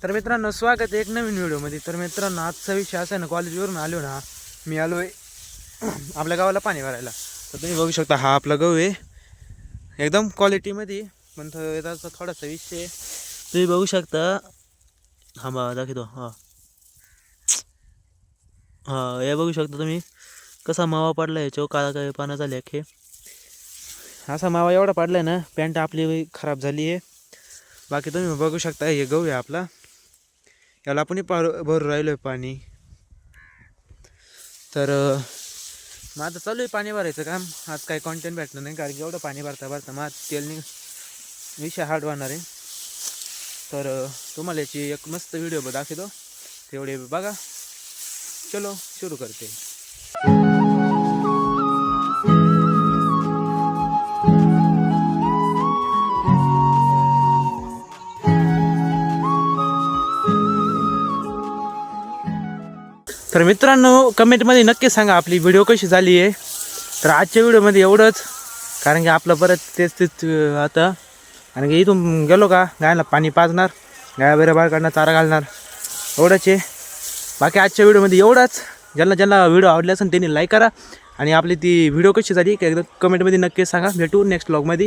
तर मित्रांनो स्वागत आहे एक नवीन व्हिडिओमध्ये। तर मित्रांनो आजचा विषय असा आहे ना, कॉलेजवरून आलो ना मी आलो आहे आपल्या गावाला पाणी भरायला। तर तुम्ही बघू शकता हा आपला गहू आहे एकदम क्वालिटीमध्ये, पण त्याचा थोडासा विषय आहे। तुम्ही बघू शकता हा बा दाखवतो हा हा हे बघू शकता तुम्ही कसा मावा पडला याच्यावर, काळा काय पाण्याचा लेख आहे। असा मावा एवढा पडलाय ना पॅन्ट आपली खराब झाली आहे। बाकी तुम्ही बघू शकता हे गहू आहे आपला, याला आपण भरू राहिलो पाणी। तर मग आता चालू आहे पाणी भरायचं काम। आज काही कॉन्टेंट भेटलं नाही कारण की एवढं पाणी भरता भरता मग तेल विषय हार्ड होणार आहे। तर तुम्हाला याची एक मस्त व्हिडिओ दाखवतो, तेवढे बघा। चलो सुरू करते। तर मित्रांनो कमेंटमध्ये नक्की सांगा आपली व्हिडिओ कशी झाली आहे। तर आजच्या व्हिडिओमध्ये एवढंच, कारण की आपलं परत तेच आता, कारण की इथून गेलो का गायला पाणी पाजणार, गाया बेऱ्या बाळ काढणार, चारा घालणार, एवढंच आहे। बाकी आजच्या व्हिडिओमध्ये एवढंच। ज्यांना व्हिडिओ आवडला असेल त्यांनी लाईक करा, आणि आपली ती व्हिडिओ कशी झाली एकदा कमेंटमध्ये नक्की सांगा। भेटू नेक्स्ट व्लॉगमध्ये।